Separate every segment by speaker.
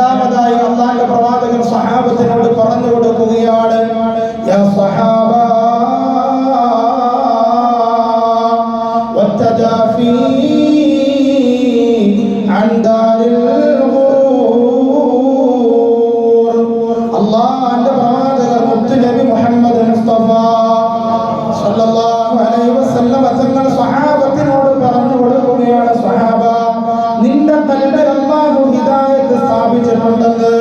Speaker 1: രണ്ടാമതായി അല്ലാഹുവിന്റെ പ്രവാചകൻ സ്വഹാബത്തിനോട് പറഞ്ഞു കൊടുക്കുകയാണ്, യാ സ്വഹാബ വത്തജാഫി അൻ ദാരിൽ ഖുറൂർ. അല്ലാഹുവിന്റെ പ്രവാചകൻ മുത്ത് നബി മുഹമ്മദ് മുസ്തഫ സല്ലല്ലാഹു അലൈഹി വസല്ലം തങ്ങൾ സ്വഹാബത്തിനോട് പറഞ്ഞു കൊടുക്കുകയാണ്, സ്വഹാബ, നിന്റെ ഖൽബിൽ അല്ലാഹു ഹിദായത്ത് സ്ഥാപിച്ചിട്ടുണ്ടെന്ന്,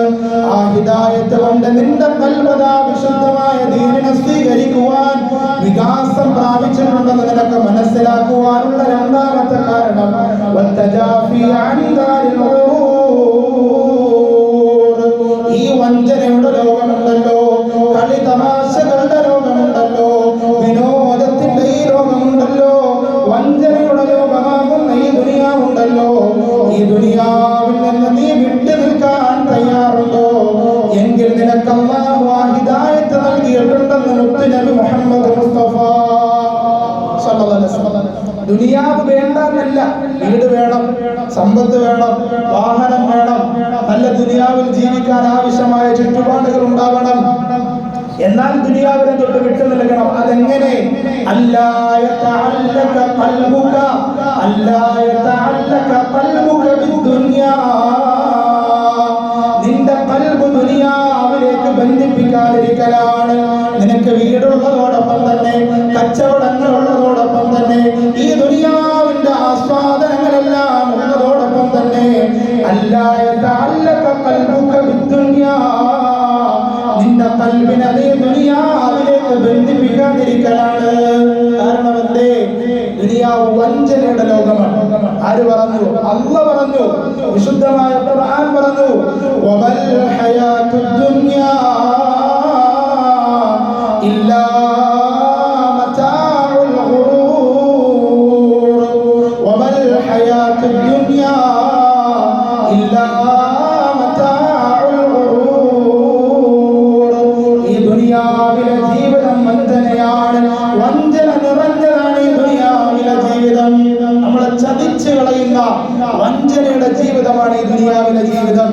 Speaker 1: ആ ഹിദായത്ത് കൊണ്ട് നിന്റെ ഖൽബ് വിശുദ്ധമായ ദീനിനെ സ്വീകരിക്കുവാൻ വികാസം പ്രാപിച്ചിട്ടുണ്ടെന്ന് നിനക്ക് മനസ്സിലാക്കുവാനുള്ള രണ്ടാമത്തെ കാരണം വത്തജാഫി അൻ ദാരിൽ ഖുറൂർ. ഈ വഞ്ചനയുടെ ലോകമുണ്ടല്ലോ, കളി തമാശകളുടെ ലോകമുണ്ടല്ലോ, വിനോദത്തിന്റെ ഈ ലോകമുണ്ടല്ലോ, വഞ്ചനയുടെ ലോകമാകുന്ന ഈ ദുനിയാവുണ്ടല്ലോ, ഈ ദുനിയാവിൽ നിന്ന് നീ വിട്ടു നിൽക്കാൻ തയ്യാറുണ്ടോ? എങ്കിൽ നിനക്ക് അല്ലാഹു ആ ഹിദായത്ത് നൽകിയിട്ടുണ്ടെന്ന് മുത്ത് നബി മുഹമ്മദ് മുസ്തഫ സല്ലല്ലാഹു അലൈഹി വസല്ലം. ദുനിയാവ് വേണ്ടെന്നല്ല, വീട് വേണം, സമ്പത്ത് വേണം, വാഹനം വേണം, നല്ല ദുനിയാവിൽ ജീവിക്കാൻ ആവശ്യമായ ചുറ്റുപാടുകൾ ഉണ്ടാവണം. എന്നാൽ ദുനിയാവിനെ തൊട്ട് വിട്ടു നിൽക്കണം. അതെങ്ങനെ? നിന്റെ ഖൽബ് ദുനിയാവിലേക്ക് ബന്ധിപ്പിക്കാതിരിക്കലാണ്. നിനക്ക് വീടുള്ളതോടൊപ്പം തന്നെ, കച്ചവടങ്ങളുള്ളതോടൊപ്പം തന്നെ, ഈ ദുനിയാവിന്റെ ആസ്വാദനങ്ങളെല്ലാം ഉള്ളതോടൊപ്പം തന്നെ നിന്റെ ഖൽബിനെ നീ ദുനിയാവിലേക്ക് ബന്ധിപ്പിക്കാതിരിക്കലാണ്. കാരണം എന്തേ? ദുനിയാവ് വഞ്ചനയുടെ ലോകമാണ്. ആര് പറഞ്ഞു? അല്ലാഹ് പറഞ്ഞു, വിശുദ്ധമായ ഖുർആൻ പറഞ്ഞു, വമൽ ഹയാത്തുദ് ദുനിയാ ഇല്ലാ മതാഉൽ ഖുറൂർ. വമൽ ഹയാത്തുദ് ദുനിയാ ഇല്ലാ മതാഉൽ ഖുറൂർ. ഈ ദുനിയാവിലെ ജീവിതം വഞ്ചനയാണ്, വഞ്ചന നിറഞ്ഞതാണ് ഈ ദുനിയാവിലെ ജീവിതം. നമ്മളെ ചതിച്ചു കളയുന്ന വഞ്ചനയുടെ ജീവിതമാണ് ഈ ദുനിയാവിലെ ജീവിതം.